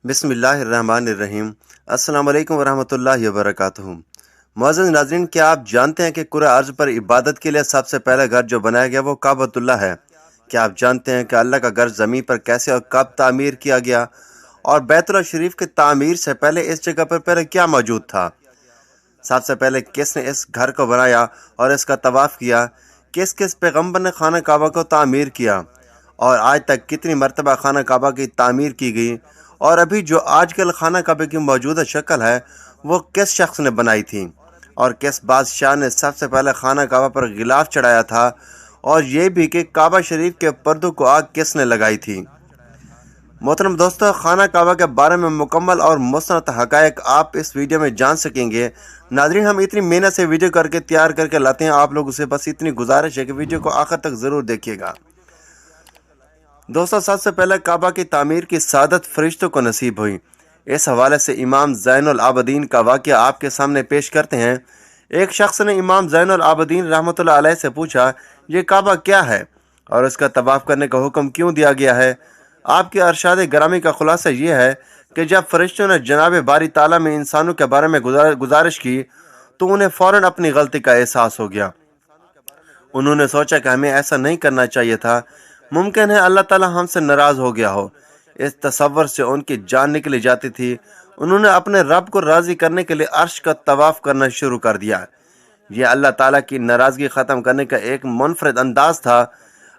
بسم اللہ الرحمن الرحیم۔ السلام علیکم ورحمۃ اللہ وبرکاتہ۔ معزز ناظرین، کیا آپ جانتے ہیں کہ کرۂ ارض پر عبادت کے لیے سب سے پہلا گھر جو بنایا گیا وہ کعبۃ اللہ ہے؟ کیا آپ جانتے ہیں کہ اللہ کا گھر زمین پر کیسے اور کب تعمیر کیا گیا؟ اور بیت اللہ شریف کی تعمیر سے پہلے اس جگہ پر پہلے کیا موجود تھا؟ سب سے پہلے کس نے اس گھر کو بنایا اور اس کا طواف کیا؟ کس کس پیغمبر نے خانہ کعبہ کو تعمیر کیا؟ اور آج تک کتنی مرتبہ خانہ کعبہ کی تعمیر کی گئی؟ اور ابھی جو آج کل خانہ کعبہ کی موجودہ شکل ہے وہ کس شخص نے بنائی تھی؟ اور کس بادشاہ نے سب سے پہلے خانہ کعبہ پر غلاف چڑھایا تھا؟ اور یہ بھی کہ کعبہ شریف کے پردوں کو آگ کس نے لگائی تھی؟ محترم دوستو، خانہ کعبہ کے بارے میں مکمل اور مستند حقائق آپ اس ویڈیو میں جان سکیں گے۔ ناظرین، ہم اتنی محنت سے ویڈیو تیار کر کے لاتے ہیں آپ لوگوں سے، بس اتنی گزارش ہے کہ ویڈیو کو آخر تک ضرور دیکھیے گا۔ دوستو، سب سے پہلے کعبہ کی تعمیر کی سعادت فرشتوں کو نصیب ہوئی۔ اس حوالے سے امام زین العابدین کا واقعہ آپ کے سامنے پیش کرتے ہیں۔ ایک شخص نے امام زین العابدین رحمۃ اللہ علیہ سے پوچھا، یہ کعبہ کیا ہے اور اس کا طواف کرنے کا حکم کیوں دیا گیا ہے؟ آپ کے ارشاد گرامی کا خلاصہ یہ ہے کہ جب فرشتوں نے جناب باری تعالیٰ میں انسانوں کے بارے میں گزارش کی تو انہیں فوراً اپنی غلطی کا احساس ہو گیا۔ انہوں نے سوچا کہ ہمیں ایسا نہیں کرنا چاہیے تھا، ممکن ہے اللہ تعالیٰ ہم سے ناراض ہو گیا ہو۔ اس تصور سے ان کی جان نکلی جاتی تھی۔ انہوں نے اپنے رب کو راضی کرنے کے لیے عرش کا طواف کرنا شروع کر دیا۔ یہ اللہ تعالیٰ کی ناراضگی ختم کرنے کا ایک منفرد انداز تھا۔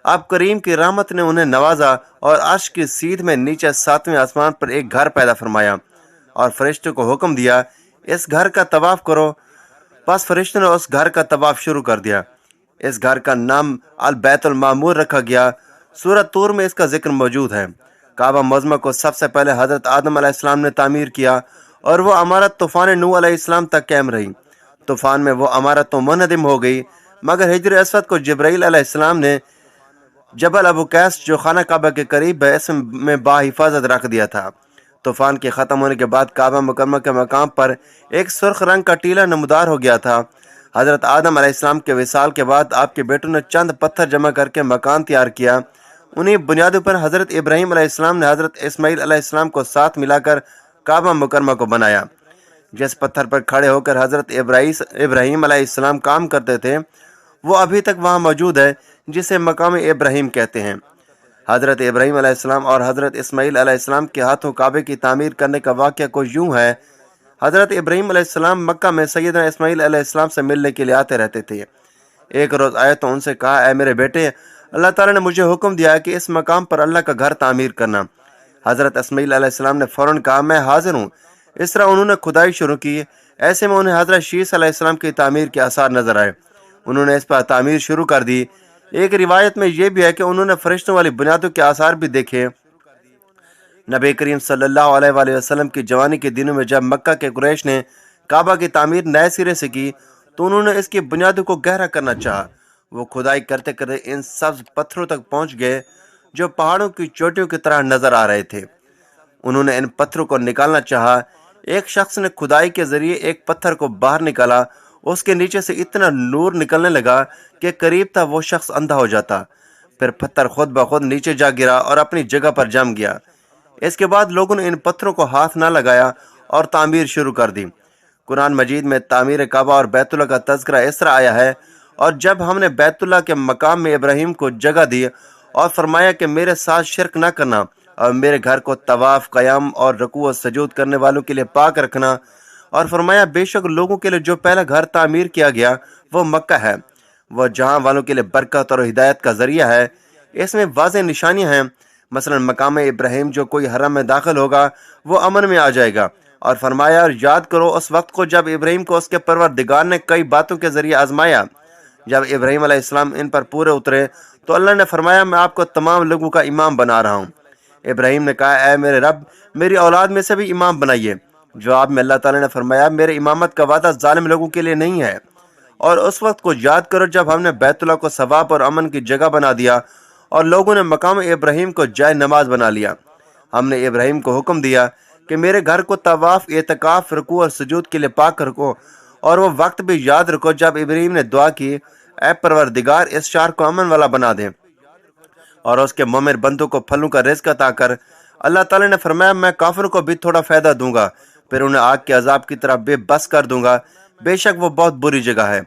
اب کریم کی رحمت نے انہیں نوازا اور عرش کی سیدھ میں نیچے 7ویں آسمان پر ایک گھر پیدا فرمایا اور فرشتوں کو حکم دیا، اس گھر کا طواف کرو۔ پس فرشتوں نے اس گھر کا طواف شروع کر دیا۔ اس گھر کا نام البیت المعمور رکھا گیا۔ سورہ طور میں اس کا ذکر موجود ہے۔ کعبہ معظمہ کو سب سے پہلے حضرت آدم علیہ السلام نے تعمیر کیا اور وہ عمارت طوفان نوح علیہ السلام تک قائم رہی۔ طوفان میں وہ عمارت تو منہدم ہو گئی، مگر حجر اسود کو جبرائیل علیہ السلام نے جبل ابو قیس جو خانہ کعبہ کے قریب ہے اس میں باحفاظت رکھ دیا تھا۔ طوفان کے ختم ہونے کے بعد کعبہ مکرمہ کے مقام پر ایک سرخ رنگ کا ٹیلہ نمودار ہو گیا تھا۔ حضرت آدم علیہ السلام کے وصال کے بعد آپ کے بیٹوں نے چند پتھر جمع کر کے مکان تیار کیا۔ انہی بنیادوں پر حضرت ابراہیم علیہ السلام نے حضرت اسماعیل علیہ السلام کو ساتھ ملا کر کعبہ مکرمہ کو بنایا۔ جس پتھر پر کھڑے ہو کر حضرت ابراہیم علیہ السلام کام کرتے تھے وہ ابھی تک وہاں موجود ہے، جسے مقام ابراہیم کہتے ہیں۔ حضرت ابراہیم علیہ السلام اور حضرت اسماعیل علیہ السلام کے ہاتھوں کعبے کی تعمیر کرنے کا واقعہ کچھ یوں ہے۔ حضرت ابراہیم علیہ السلام مکہ میں سیدنا اسماعیل علیہ السلام سے ملنے کے لیے آتے رہتے تھے۔ ایک روز آئے تو ان سے کہا، اے میرے بیٹے، اللہ تعالیٰ نے مجھے حکم دیا ہے کہ اس مقام پر اللہ کا گھر تعمیر کرنا۔ حضرت اسماعیل علیہ السلام نے فوراً کہا، میں حاضر ہوں۔ اس طرح انہوں نے کھدائی شروع کی۔ ایسے میں انہیں حضرت شیس علیہ السلام کی تعمیر کے آثار نظر آئے۔ انہوں نے اس پر تعمیر شروع کر دی۔ ایک روایت میں یہ بھی ہے کہ انہوں نے فرشتوں والی بنیادوں کے آثار بھی دیکھے۔ نبی کریم صلی اللہ علیہ وآلہ وسلم کی جوانی کے دنوں میں جب مکہ کے قریش نے کعبہ کی تعمیر نئے سرے سے کی تو انہوں نے اس کی بنیادوں کو گہرا کرنا چاہا۔ وہ کھدائی کرتے کرتے ان سبز پتھروں تک پہنچ گئے جو پہاڑوں کی چوٹیوں کی طرح نظر آ رہے تھے۔ انہوں نے ان پتھروں کو نکالنا چاہا۔ ایک شخص نے کھدائی کے ذریعے ایک پتھر کو باہر نکالا۔ اس کے نیچے سے اتنا نور نکلنے لگا کہ قریب تھا وہ شخص اندھا ہو جاتا۔ پھر پتھر خود بخود نیچے جا گرا اور اپنی جگہ پر جم گیا۔ اس کے بعد لوگوں نے ان پتھروں کو ہاتھ نہ لگایا اور تعمیر شروع کر دی۔ قرآن مجید میں تعمیر کعبہ اور بیت اللہ کا تذکرہ اس طرح آیا ہے، اور جب ہم نے بیت اللہ کے مقام میں ابراہیم کو جگہ دی اور فرمایا کہ میرے ساتھ شرک نہ کرنا اور میرے گھر کو طواف، قیام اور رکوع و سجود کرنے والوں کے لیے پاک رکھنا، اور فرمایا بے شک لوگوں کے لیے جو پہلا گھر تعمیر کیا گیا وہ مکہ ہے، وہ جہاں والوں کے لیے برکت اور ہدایت کا ذریعہ ہے۔ اس میں واضح نشانیاں ہیں، مثلا مقام ابراہیم جو کوئی حرم میں داخل ہوگا وہ امن میں آ جائے گا، اور فرمایا اور یاد کرو اس وقت کو جب ابراہیم کو اس کے پروردگار نے کئی باتوں کے ذریعے آزمایا۔ جب ابراہیم علیہ السلام ان پر پورے اترے تو اللہ نے فرمایا، میں آپ کو تمام لوگوں کا امام بنا رہا ہوں۔ ابراہیم نے کہا، اے میرے رب، میری اولاد میں سے بھی امام بنائیے۔ جواب میں اللہ تعالیٰ نے فرمایا، میرے امامت کا وعدہ ظالم لوگوں کے لیے نہیں ہے۔ اور اس وقت کو یاد کرو جب ہم نے بیت اللہ کو ثواب اور امن کی جگہ بنا دیا اور لوگوں نے مقام ابراہیم کو جائے نماز بنا لیا۔ ہم نے ابراہیم کو حکم دیا کہ میرے گھر کو طواف، اعتکاف، رکوع اور سجود کے لیے پاک رکھو، اور وہ وقت بھی یاد رکھو جب ابراہیم نے دعا کی، اے پروردگار، اس شہر کو امن والا بنا دے اور اس کے مومن بندوں کو پھلوں کا رزق عطا کر۔ اللہ تعالیٰ نے فرمایا میں کافروں کو بھی تھوڑا فائدہ دوں گا، پھر انہیں آگ کے عذاب کی طرح بے بس کر دوں گا، بے شک وہ بہت بری جگہ ہے۔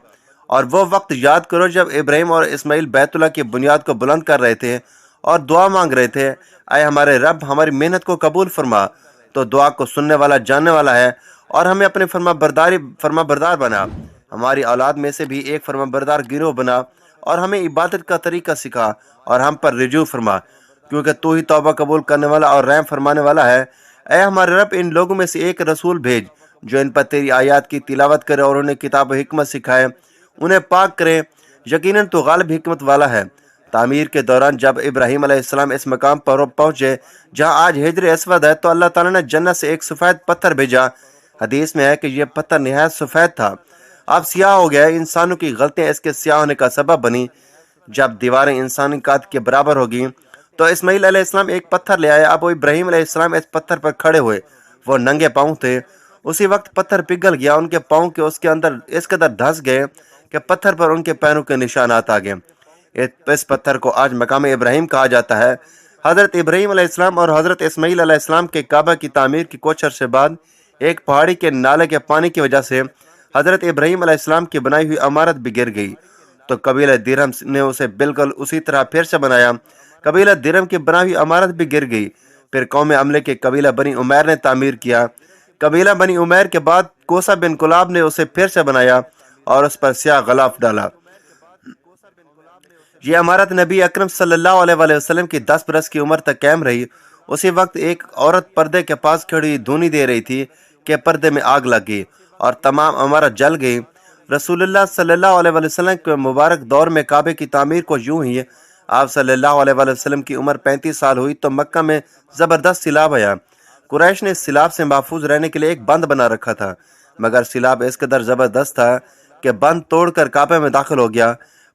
اور وہ وقت یاد کرو جب ابراہیم اور اسماعیل بیت اللہ کی بنیاد کو بلند کر رہے تھے اور دعا مانگ رہے تھے، اے ہمارے رب ہماری محنت کو قبول فرما، تو دعا کو سننے والا جاننے والا ہے، اور ہمیں اپنے فرما بردار بنا، ہماری اولاد میں سے بھی ایک فرما بردار گروہ بنا، اور ہمیں عبادت کا طریقہ سکھا، اور ہم پر رجوع فرما، کیونکہ تو ہی توبہ قبول کرنے والا اور رحم فرمانے والا ہے۔ اے ہمارے رب ان لوگوں میں سے ایک رسول بھیج جو ان پر تیری آیات کی تلاوت کرے اور انہیں کتاب و حکمت سکھائے، انہیں پاک کرے، یقیناً تو غالب حکمت والا ہے۔ تعمیر کے دوران جب ابراہیم علیہ السلام اس مقام پر پہنچے جہاں آج حجر اسود ہے، تو اللہ تعالیٰ نے جنت سے ایک سفید پتھر بھیجا۔ حدیث میں ہے کہ یہ پتھر نہایت سفید تھا، اب سیاہ ہو گیا۔ انسانوں کی غلطیاں اس کے سیاہ ہونے کا سبب بنی۔ جب دیواریں انسانی قد کے برابر ہوگی تو اسماعیل علیہ السلام ایک پتھر لے آئے۔ اب وہ ابراہیم علیہ السلام اس پتھر پر کھڑے ہوئے، وہ ننگے پاؤں تھے۔ اسی وقت پتھر پگھل گیا، ان کے پاؤں کے اس کے اندر اس قدر دھس گئے کہ پتھر پر ان کے پیروں کے نشانات آ گئے۔ اس پتھر کو آج مقام ابراہیم کہا جاتا ہے۔ حضرت ابراہیم علیہ السلام اور حضرت اسماعیل علیہ السلام کے کعبہ کی تعمیر کی کچھ عرصے بعد ایک پہاڑی کے نالے کے پانی کی وجہ سے حضرت ابراہیم علیہ السلام کی بنائی ہوئی عمارت بھی گر گئی، تو قبیلہ درہم نے اسے بالکل اسی طرح پھر سے بنایا۔ قبیلہ درہم کی بنائی ہوئی عمارت بھی گر گئی، پھر قوم عملے کے قبیلہ بنی عمیر نے تعمیر کیا۔ قبیلہ بنی عمیر کے بعد کوسہ بن کلاب نے اسے پھر سے بنایا اور اس پر سیاہ غلاف ڈالا۔ یہ عمارت نبی اکرم صلی اللہ علیہ وآلہ وسلم کی 10 برس کی عمر تک قائم رہی۔ اسی وقت ایک عورت پردے کے پاس کھڑی دھونی دے رہی تھی کہ پردے میں آگ لگ گئی اور تمام عمارت جل گئی۔ رسول اللہ صلی اللہ علیہ وآلہ وسلم کے مبارک دور میں کعبے کی تعمیر کو یوں ہی آپ صلی اللہ علیہ وآلہ وسلم کی عمر 35 سال ہوئی تو مکہ میں زبردست سیلاب آیا۔ قریش نے اس سیلاب سے محفوظ رہنے کے لیے ایک بند بنا رکھا تھا، مگر سیلاب اس قدر زبردست تھا کہ بند توڑ کر کعبے میں داخل ہو گیا۔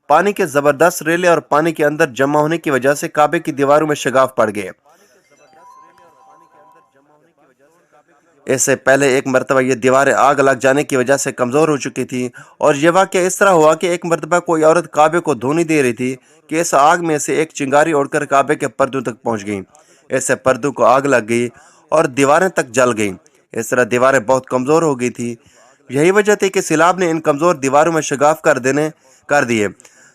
پانی کے زبردست ریلے اور پانی کے اندر جمع ہونے کی وجہ سے کعبے کی دیواروں میں شگاف پڑ گئے۔ اس سے پہلے ایک مرتبہ یہ دیواریں آگ لگ جانے کی وجہ سے کمزور ہو چکی تھی، اور یہ واقعہ اس طرح ہوا کہ ایک مرتبہ کوئی عورت کعبے کو دھونی دے رہی تھی کہ اس آگ میں سے ایک چنگاری اڑ کر کعبے کے پردوں تک پہنچ گئی۔ اس سے پردوں کو آگ لگ گئی اور دیواریں تک جل گئیں۔ اس طرح دیواریں بہت کمزور ہو گئی تھی۔ یہی وجہ تھی کہ سیلاب نے ان کمزور دیواروں میں شگاف کر دیے۔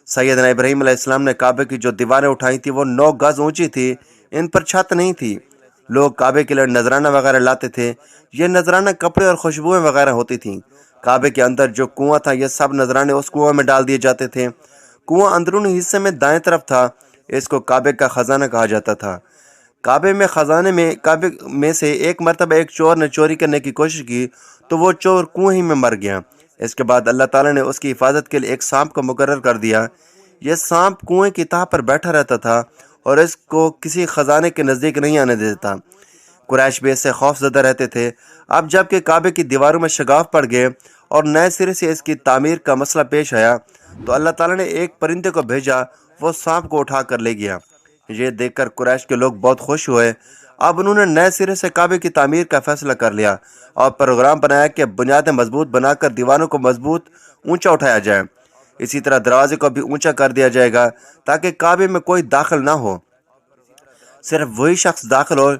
سیدنا ابراہیم علیہ السلام نے کعبے کی جو دیواریں اٹھائی تھی وہ 9 گز اونچی تھی، ان پر چھت نہیں تھی۔ لوگ کعبے کے لیے نذرانہ وغیرہ لاتے تھے، یہ نذرانہ کپڑے اور خوشبوئیں وغیرہ ہوتی تھیں۔ کعبے کے اندر جو کنواں تھا یہ سب نذرانے اس کنواں میں ڈال دیے جاتے تھے۔ کنواں اندرونی حصے میں دائیں طرف تھا، اس کو کعبے کا خزانہ کہا جاتا تھا۔ کعبے میں سے ایک مرتبہ ایک چور نے چوری کرنے کی کوشش کی تو وہ چور کنویں ہی میں مر گیا۔ اس کے بعد اللہ تعالیٰ نے اس کی حفاظت کے لیے ایک سانپ کو مقرر کر دیا۔ یہ سانپ کنویں کی تہہ پر بیٹھا رہتا تھا اور اس کو کسی خزانے کے نزدیک نہیں آنے دیتا۔ قریش بھی اس سے خوف زدہ رہتے تھے۔ اب جب کہ کعبے کی دیواروں میں شگاف پڑ گئے اور نئے سرے سے اس کی تعمیر کا مسئلہ پیش آیا تو اللہ تعالیٰ نے ایک پرندے کو بھیجا، وہ سانپ کو اٹھا کر لے گیا۔ یہ دیکھ کر قریش کے لوگ بہت خوش ہوئے۔ اب انہوں نے نئے سرے سے کعبے کی تعمیر کا فیصلہ کر لیا اور پروگرام بنایا کہ بنیادیں مضبوط بنا کر دیواروں کو مضبوط اونچا اٹھایا جائے۔ اسی طرح دروازے کو بھی اونچا کر دیا جائے گا تاکہ کعبے میں کوئی داخل نہ ہو، صرف وہی شخص داخل ہو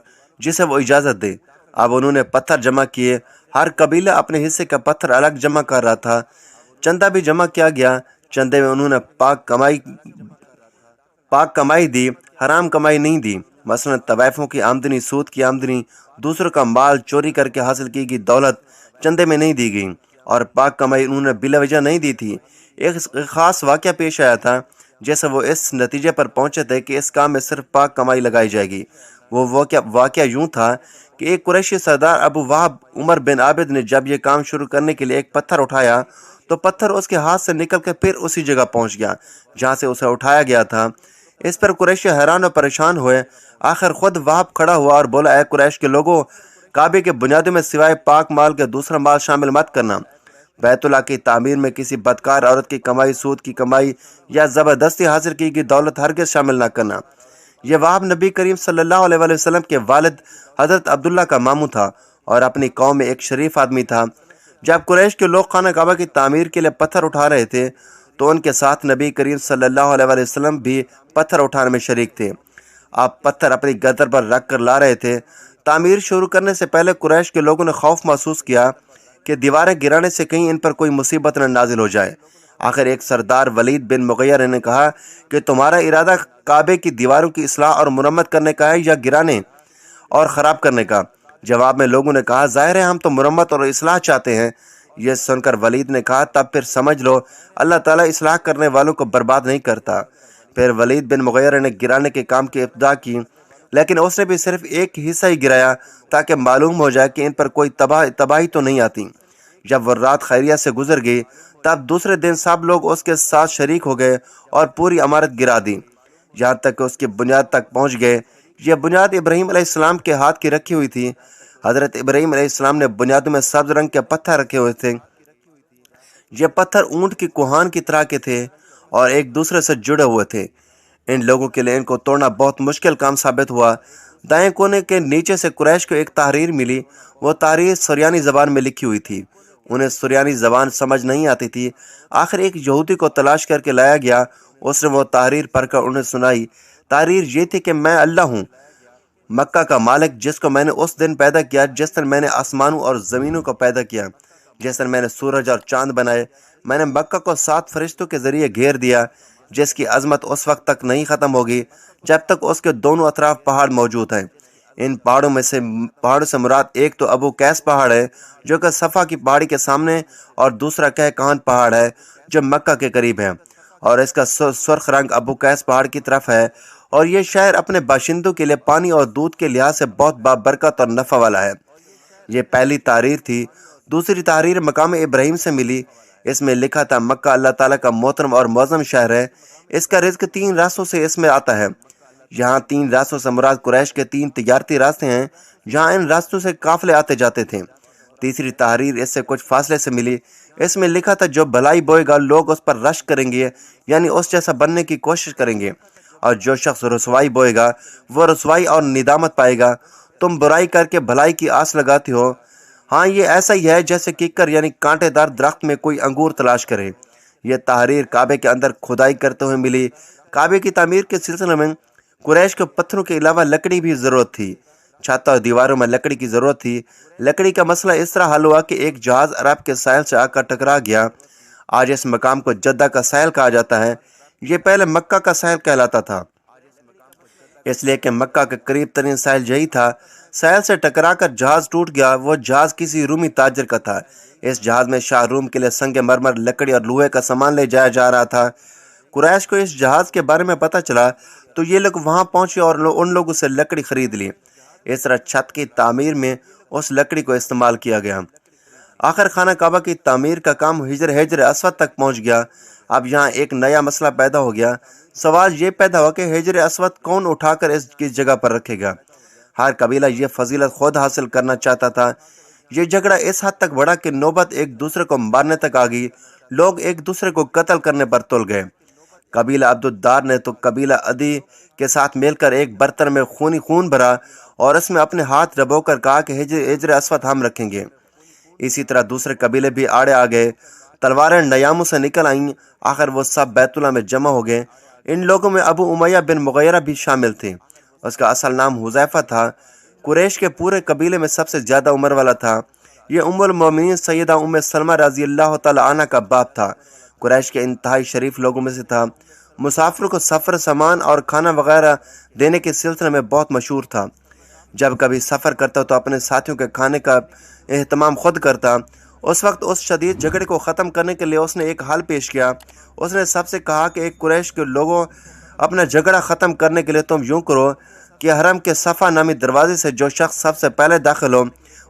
جسے وہ اجازت دے۔ اب انہوں نے پتھر جمع کیے، ہر قبیلہ اپنے حصے کا پتھر الگ جمع کر رہا تھا۔ چندہ بھی جمع کیا گیا، چندے میں انہوں نے پاک کمائی دی، حرام کمائی نہیں دی۔ مثلا طوائفوں کی آمدنی، سود کی آمدنی، دوسروں کا مال چوری کر کے حاصل کی گئی دولت چندے میں نہیں دی گئی، اور پاک کمائی انہوں نے بلا وجہ نہیں دی تھی۔ ایک خاص واقعہ پیش آیا تھا جیسے وہ اس نتیجے پر پہنچے تھے کہ اس کام میں صرف پاک کمائی لگائی جائے گی۔ وہ واقعہ یوں تھا کہ ایک قریشی سردار ابو وہب عمر بن عابد نے جب یہ کام شروع کرنے کے لیے ایک پتھر اٹھایا تو پتھر اس کے ہاتھ سے نکل کے پھر اسی جگہ پہنچ گیا جہاں سے اسے اٹھایا گیا تھا۔ اس پر قریشی حیران و پریشان ہوئے۔ آخر خود وہب کھڑا ہوا اور بولا، اے قریش کے لوگوں، کعبے کے بنیادوں میں سوائے پاک مال کے دوسرا مال شامل مت کرنا۔ بیت اللہ کی تعمیر میں کسی بدکار عورت کی کمائی، سود کی کمائی یا زبردستی حاصل کی گئی دولت ہرگز شامل نہ کرنا۔ یہ وہب نبی کریم صلی اللہ علیہ وآلہ وسلم کے والد حضرت عبداللہ کا ماموں تھا اور اپنی قوم میں ایک شریف آدمی تھا۔ جب قریش کے لوگ خانہ کعبہ کی تعمیر کے لیے پتھر اٹھا رہے تھے تو ان کے ساتھ نبی کریم صلی اللہ علیہ وآلہ وسلم بھی پتھر اٹھانے میں شریک تھے۔ آپ پتھر اپنی گردن پر رکھ کر لا رہے تھے۔ تعمیر شروع کرنے سے پہلے قریش کے لوگوں نے خوف محسوس کیا کہ دیواریں گرانے سے کہیں ان پر کوئی مصیبت نہ نازل ہو جائے۔ آخر ایک سردار ولید بن مغیرہ نے کہا کہ تمہارا ارادہ کعبے کی دیواروں کی اصلاح اور مرمت کرنے کا ہے یا گرانے اور خراب کرنے کا؟ جواب میں لوگوں نے کہا ظاہر ہے ہم تو مرمت اور اصلاح چاہتے ہیں۔ یہ سن کر ولید نے کہا تب پھر سمجھ لو اللہ تعالیٰ اصلاح کرنے والوں کو برباد نہیں کرتا۔ پھر ولید بن مغیرہ نے گرانے کے کام کی ابتدا کی، لیکن اس نے بھی صرف ایک حصہ ہی گرایا تاکہ معلوم ہو جائے کہ ان پر کوئی تباہی تو نہیں آتی۔ جب وہ رات خیریت سے گزر گئی تب دوسرے دن سب لوگ اس کے ساتھ شریک ہو گئے اور پوری عمارت گرا دی، یہاں تک کہ اس کی بنیاد تک پہنچ گئے۔ یہ بنیاد ابراہیم علیہ السلام کے ہاتھ کی رکھی ہوئی تھی۔ حضرت ابراہیم علیہ السلام نے بنیادوں میں سبز رنگ کے پتھر رکھے ہوئے تھے۔ یہ پتھر اونٹ کی کوہان کی طرح کے تھے اور ایک دوسرے سے جڑے ہوئے تھے۔ ان لوگوں کے لیے ان کو توڑنا بہت مشکل کام ثابت ہوا۔ دائیں کونے کے نیچے سے قریش کو ایک تحریر ملی۔ وہ تحریر سریانی زبان میں لکھی ہوئی تھی۔ انہیں سریانی زبان سمجھ نہیں آتی تھی۔ آخر ایک یہودی کو تلاش کر کے لایا گیا۔ اس نے وہ تحریر پڑھ کر انہیں سنائی۔ تحریر یہ تھی کہ میں اللہ ہوں، مکہ کا مالک، جس کو میں نے اس دن پیدا کیا جس دن میں نے آسمانوں اور زمینوں کو پیدا کیا، جس دن میں نے سورج اور چاند بنائے۔ میں نے مکہ کو 7 فرشتوں کے ذریعے گھیر دیا، جس کی عظمت اس وقت تک نہیں ختم ہوگی جب تک اس کے دونوں اطراف پہاڑ موجود ہیں۔ ان پہاڑوں سے مراد ایک تو ابو قیس پہاڑ ہے جو کہ صفا کی پہاڑی کے سامنے، اور دوسرا کہکان پہاڑ ہے جو مکہ کے قریب ہے، اور اس کا سرخ رنگ ابو قیس پہاڑ کی طرف ہے، اور یہ شہر اپنے باشندوں کے لیے پانی اور دودھ کے لحاظ سے بہت بابرکت اور نفع والا ہے۔ یہ پہلی تحریر تھی۔ دوسری تحریر مقام ابراہیم سے ملی۔ اس میں لکھا تھا مکہ اللہ تعالیٰ کا محترم اور معظم شہر ہے، اس کا رزق 3 راستوں سے اس میں آتا ہے۔ یہاں 3 راستوں سے مراد قریش کے 3 تجارتی راستے ہیں جہاں ان راستوں سے قافلے آتے جاتے تھے۔ تیسری تحریر اس سے کچھ فاصلے سے ملی۔ اس میں لکھا تھا جو بھلائی بوئے گا لوگ اس پر رشک کریں گے، یعنی اس جیسا بننے کی کوشش کریں گے، اور جو شخص رسوائی بوئے گا وہ رسوائی اور ندامت پائے گا۔ تم برائی کر کے بھلائی کی آس لگاتے ہو، ہاں یہ ایسا ہی ہے جیسے کیکر یعنی کانٹے دار درخت میں کوئی انگور تلاش کرے۔ یہ تحریر کعبے کے اندر کھدائی کرتے ہوئے ملی۔ کعبے کی تعمیر کے سلسلے میں قریش کو پتھروں کے علاوہ لکڑی بھی ضرورت تھی۔ چھت اور دیواروں میں لکڑی کی ضرورت تھی۔ لکڑی کا مسئلہ اس طرح حل ہوا کہ ایک جہاز عرب کے ساحل سے آ کر ٹکرا گیا۔ آج اس مقام کو جدہ کا ساحل کہا جاتا ہے۔ یہ پہلے مکہ کا ساحل کہلاتا تھا، اس لیے کہ مکہ کے قریب ترین ساحل یہی تھا۔ ساحل سے ٹکرا کر جہاز ٹوٹ گیا۔ وہ جہاز کسی رومی تاجر کا تھا۔ اس جہاز میں شاہ روم کے لیے سنگ مرمر، لکڑی اور لوہے کا سامان لے جایا جا رہا تھا۔ قریش کو اس جہاز کے بارے میں پتہ چلا تو یہ لوگ وہاں پہنچے اور ان لوگوں سے لکڑی خرید لی۔ اس طرح چھت کی تعمیر میں اس لکڑی کو استعمال کیا گیا۔ آخر خانہ کعبہ کی تعمیر کا کام حجر اسود تک پہنچ گیا۔ اب یہاں ایک نیا مسئلہ پیدا ہو گیا۔ سوال یہ پیدا ہوا کہ حجر اسود کون اٹھا کر اس کی جگہ پر رکھے گا؟ ہر قبیلہ یہ فضیلت خود حاصل کرنا چاہتا تھا۔ یہ جھگڑا اس حد تک بڑھا کہ نوبت ایک دوسرے کو مارنے تک آ گئی۔ لوگ ایک دوسرے کو قتل کرنے پر تل گئے۔ قبیلہ عبدالدار نے تو قبیلہ عدی کے ساتھ مل کر ایک برتن میں خون بھرا اور اس میں اپنے ہاتھ ڈبو کر کہا کہ حجر اسود ہم رکھیں گے۔ اسی طرح دوسرے قبیلے بھی آڑے آ گئے۔ تلواریں نیاموں سے نکل آئیں۔ آخر وہ سب بیت اللہ میں جمع ہو گئے۔ ان لوگوں میں ابو امیہ بن مغیرہ بھی شامل تھے۔ اس کا اصل نام حذیفہ تھا۔ قریش کے پورے قبیلے میں سب سے زیادہ عمر والا تھا۔ یہ ام المومنین سیدہ ام سلمہ رضی اللہ تعالی عنہ کا باپ تھا۔ قریش کے انتہائی شریف لوگوں میں سے تھا۔ مسافروں کو سفر سامان اور کھانا وغیرہ دینے کے سلسلے میں بہت مشہور تھا۔ جب کبھی سفر کرتا تو اپنے ساتھیوں کے کھانے کا اہتمام خود کرتا۔ اس وقت اس شدید جھگڑے کو ختم کرنے کے لیے اس نے ایک حل پیش کیا۔ اس نے سب سے کہا کہ ایک قریش کے لوگوں، اپنا جھگڑا ختم کرنے کے لیے تم یوں کرو کہ حرم کے صفا نامی دروازے سے جو شخص سب سے پہلے داخل ہو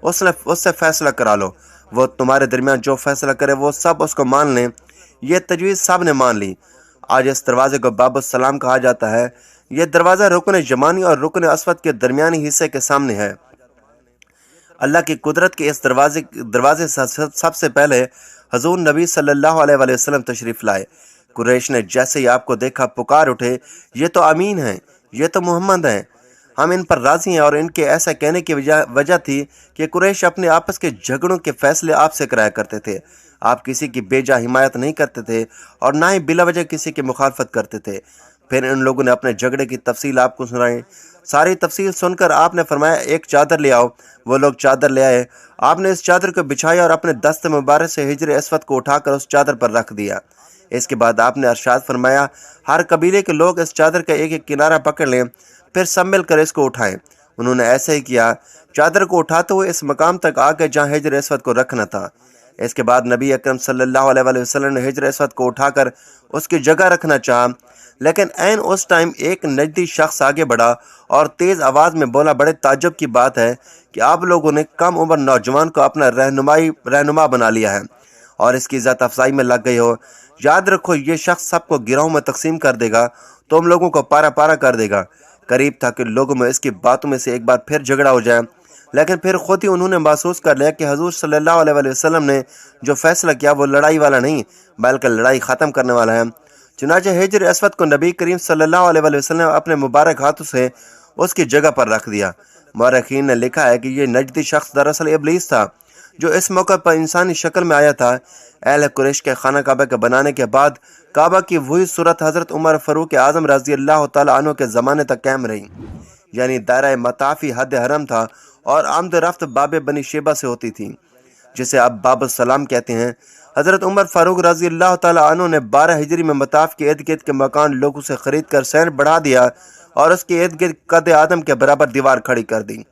اس سے فیصلہ کرا لو۔ وہ تمہارے درمیان جو فیصلہ کرے وہ سب اس کو مان لیں۔ یہ تجویز سب نے مان لی۔ آج اس دروازے کو باب السلام کہا جاتا ہے۔ یہ دروازہ رکن یمانی اور رکن اسود کے درمیانی حصے کے سامنے ہے۔ اللہ کی قدرت کے اس دروازے سے سب سے پہلے حضور نبی صلی اللہ علیہ وآلہ وسلم تشریف لائے۔ قریش نے جیسے ہی آپ کو دیکھا پکار اٹھے، یہ تو امین ہیں، یہ تو محمد ہیں، ہم ان پر راضی ہیں۔ اور ان کے ایسا کہنے کی وجہ تھی کہ قریش اپنے آپس کے جھگڑوں کے فیصلے آپ سے کرایا کرتے تھے۔ آپ کسی کی بے جا حمایت نہیں کرتے تھے اور نہ ہی بلا وجہ کسی کی مخالفت کرتے تھے، پھر ان لوگوں نے اپنے جھگڑے کی تفصیل آپ کو سنائی۔ ساری تفصیل سن کر آپ نے فرمایا ایک چادر لے آؤ۔ وہ لوگ چادر لے آئے۔ آپ نے اس چادر کو بچھایا اور اپنے دست مبارک سے حجر اسود کو اٹھا کر اس چادر پر رکھ دیا۔ اس کے بعد آپ نے ارشاد فرمایا ہر قبیلے کے لوگ اس چادر کا ایک ایک کنارہ پکڑ لیں، پھر سب مل کر اس کو اٹھائیں۔ انہوں نے ایسے ہی کیا۔ چادر کو اٹھاتے ہوئے اس مقام تک آ گئے جہاں حجر اسود کو رکھنا تھا۔ اس کے بعد نبی اکرم صلی اللہ علیہ وسلم نے حجر اسود کو اٹھا کر اس کی جگہ رکھنا چاہا، لیکن عین اس ٹائم ایک نجدی شخص آگے بڑھا اور تیز آواز میں بولا، بڑے تعجب کی بات ہے کہ آپ لوگوں نے کم عمر نوجوان کو اپنا رہنما بنا لیا ہے اور اس کی عزت افزائی میں لگ گئی ہو۔ یاد رکھو یہ شخص سب کو گروہوں میں تقسیم کر دے گا، تم لوگوں کو پارا پارا کر دے گا۔ قریب تھا کہ لوگوں میں اس کی باتوں میں سے ایک بار پھر جھگڑا ہو جائے، لیکن پھر خود ہی انہوں نے محسوس کر لیا کہ حضور صلی اللہ علیہ وسلم نے جو فیصلہ کیا وہ لڑائی والا نہیں بلکہ لڑائی ختم کرنے والا ہے۔ چنانچہ حجر اسود کو نبی کریم صلی اللہ علیہ وسلم نے اپنے مبارک ہاتھوں سے اس کی جگہ پر رکھ دیا۔ مورخین نے لکھا ہے کہ یہ نجدی شخص دراصل ابلیس تھا جو اس موقع پر انسانی شکل میں آیا تھا۔ اہل قریش کے خانہ کعبہ کے بنانے کے بعد کعبہ کی وہی صورت حضرت عمر فاروق اعظم رضی اللہ تعالیٰ عنہ کے زمانے تک قائم رہی، یعنی دائرہ مطافی حد حرم تھا اور آمد و رفت باب بنی شیبہ سے ہوتی تھی، جسے اب باب السلام کہتے ہیں۔ حضرت عمر فاروق رضی اللہ تعالیٰ عنہ نے 12 ہجری میں مطاف کے ارد گرد کے مکان لوگوں سے خرید کر سین بڑھا دیا اور اس کے ارد گرد قد آدم کے برابر دیوار کھڑی کر دی،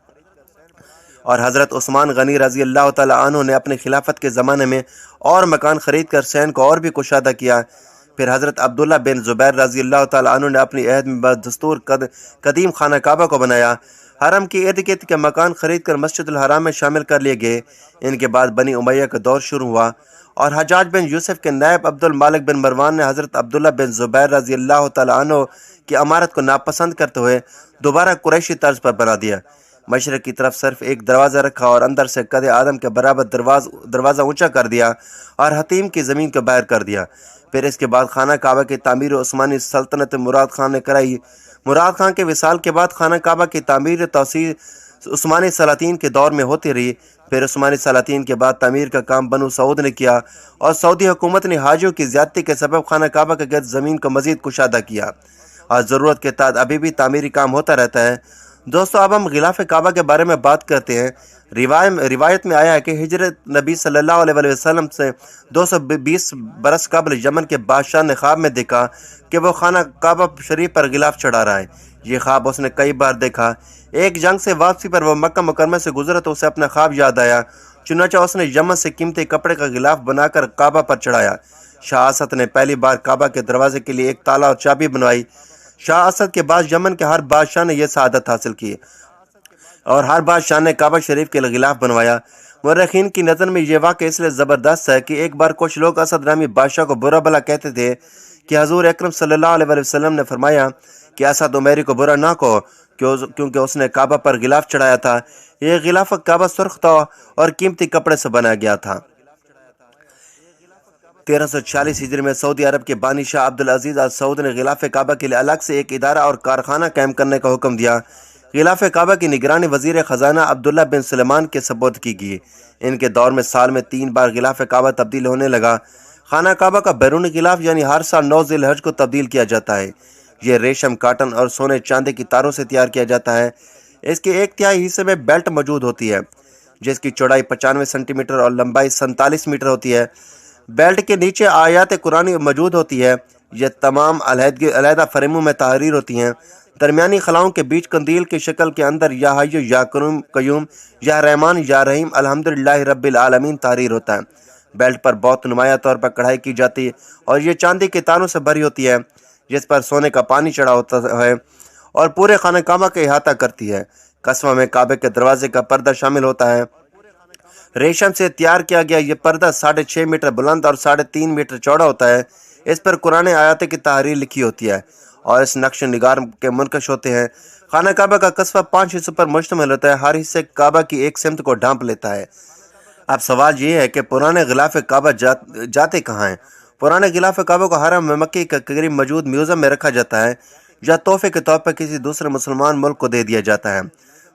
اور حضرت عثمان غنی رضی اللہ تعالیٰ عنہ نے اپنے خلافت کے زمانے میں اور مکان خرید کر سین کو اور بھی کشادہ کیا۔ پھر حضرت عبداللہ بن زبیر رضی اللہ تعالیٰ عنہ نے اپنی عہد میں بدستور قدیم خانہ کعبہ کو بنایا۔ حرم کے ارد گرد کے مکان خرید کر مسجد الحرام میں شامل کر لیے گئے۔ ان کے بعد بنی امیہ کا دور شروع ہوا اور حجاج بن یوسف کے نائب عبد المالک بن مروان نے حضرت عبداللہ بن زبیر رضی اللہ تعالیٰ عنہ کی امارت کو ناپسند کرتے ہوئے دوبارہ قریشی طرز پر بنا دیا۔ مشرق کی طرف صرف ایک دروازہ رکھا اور اندر سے قد آدم کے برابر دروازہ اونچا کر دیا اور حتیم کی زمین کو باہر کر دیا۔ پھر اس کے بعد خانہ کعبہ کی تعمیر عثمانی سلطنت مراد خان نے کرائی۔ مراد خان کے وصال کے بعد خانہ کعبہ کی تعمیر توسیع عثمانی سلاطین کے دور میں ہوتی رہی۔ پھر عثمانی سلاطین کے بعد تعمیر کا کام بنو سعود نے کیا اور سعودی حکومت نے حاجیوں کی زیادتی کے سبب خانہ کعبہ کے گرد زمین کو مزید کشادہ کیا اور ضرورت کے تحت ابھی بھی تعمیری کام ہوتا رہتا ہے۔ دوستو اب ہم غلاف کعبہ کے بارے میں بات کرتے ہیں۔ روایت میں آیا ہے کہ ہجرت نبی صلی اللہ علیہ وسلم سے 220 برس قبل یمن کے بادشاہ نے خواب میں دیکھا کہ وہ خانہ کعبہ شریف پر غلاف چڑھا رہا ہے۔ یہ خواب اس نے کئی بار دیکھا۔ ایک جنگ سے واپسی پر وہ مکہ مکرمہ سے گزرا تو اسے اپنا خواب یاد آیا، چنانچہ اس نے یمن سے قیمتی کپڑے کا غلاف بنا کر کعبہ پر چڑھایا۔ شاہ اسد نے پہلی بار کعبہ کے دروازے کے لیے ایک تالا اور چابی بنوائی۔ شاہ اسد کے بعد یمن کے ہر بادشاہ نے یہ سعادت حاصل کی اور ہر بادشاہ نے کعبہ شریف کے لیے غلاف بنوایا۔ مورخین کی نظر میں یہ واقعہ اس لیے زبردست ہے کہ ایک بار کچھ لوگ اسد نامی بادشاہ کو برا بھلا کہتے تھے کہ حضور اکرم صلی اللہ علیہ وسلم نے فرمایا کہ اسد عمیری کو برا نہ کہو کیونکہ اس نے کعبہ پر غلاف چڑھایا تھا۔ یہ غلاف کعبہ سرخ تھا اور قیمتی کپڑے سے بنایا گیا تھا۔ 1346 ہجری میں سعودی عرب کے بانی شاہ عبدالعزیز آل سعود نے غلاف کعبہ کے لیے الگ سے ایک ادارہ اور کارخانہ قائم کرنے کا حکم دیا۔ غلاف کعبہ کی نگرانی وزیر خزانہ عبداللہ بن سلیمان کے سپرد کی گئی۔ ان کے دور میں سال میں 3 بار غلاف کعبہ تبدیل ہونے لگا۔ خانہ کعبہ کا بیرونی غلاف یعنی ہر سال 9 ذی الحج کو تبدیل کیا جاتا ہے۔ یہ ریشم، کاٹن اور سونے چاندی کی تاروں سے تیار کیا جاتا ہے۔ اس کے 1/3 حصے میں بیلٹ موجود ہوتی ہے جس کی چوڑائی 95 سینٹی میٹر اور لمبائی 47 میٹر ہوتی ہے۔ بیلٹ کے نیچے آیات قرآنی موجود ہوتی ہے۔ یہ تمام علیحدہ فریموں میں تحریر ہوتی ہیں۔ درمیانی خلاؤں کے بیچ قندیل کی شکل کے اندر یا حی یا قیوم یا رحمان یا رحیم الحمدللہ رب العالمین تحریر ہوتا ہے۔ بیلٹ پر بہت نمایاں طور پر کڑھائی کی جاتی ہے اور یہ چاندی کے تاروں سے بھری ہوتی ہے جس پر سونے کا پانی چڑھا ہوتا ہے اور پورے خانہ کعبہ کا احاطہ کرتی ہے۔ قصبہ میں کعبے کے دروازے کا پردہ شامل ہوتا ہے۔ ریشم سے تیار کیا گیا یہ پردہ 6.5 میٹر بلند اور 3.5 میٹر چوڑا ہوتا ہے۔ اس پر قرآن آیات کی تحریر لکھی ہوتی ہے اور اس نقش نگار کے منقش ہوتے ہیں۔ خانہ کعبہ کا قصبہ 5 حصوں پر مشتمل ہوتا ہے۔ ہر حصے کعبہ کی ایک سمت کو ڈھانپ لیتا ہے۔ اب سوال یہ ہے کہ پرانے غلاف کعبہ جاتے کہاں ہیں؟ پرانے غلاف کعبہ کو حرم مکی کے قریب موجود میوزیم میں رکھا جاتا ہے یا تحفے کے طور پر کسی دوسرے مسلمان ملک کو دے دیا جاتا ہے۔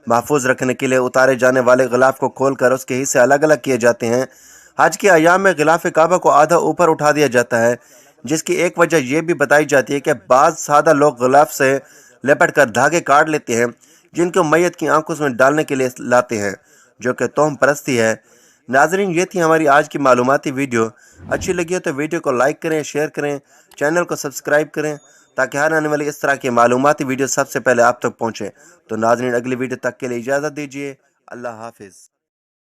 محفوظ رکھنے کے لیے اتارے جانے والے غلاف کو کھول کر اس کے حصے الگ الگ کیے جاتے ہیں۔ حج کے ایام میں غلاف کعبہ کو آدھا اوپر اٹھا دیا جاتا ہے، جس کی ایک وجہ یہ بھی بتائی جاتی ہے کہ بعض سادہ لوگ غلاف سے لپٹ کر دھاگے کاٹ لیتے ہیں جن کو میت کی آنکھوں میں ڈالنے کے لیے لاتے ہیں، جو کہ توہم پرستی ہے۔ ناظرین، یہ تھی ہماری آج کی معلوماتی ویڈیو۔ اچھی لگی ہو تو ویڈیو کو لائک کریں، شیئر کریں، چینل کو سبسکرائب کریں تاکہ ہر آنے والی اس طرح کی معلوماتی ویڈیو سب سے پہلے آپ تک پہنچے۔ تو ناظرین، اگلی ویڈیو تک کے لیے اجازت دیجیے۔ اللہ حافظ۔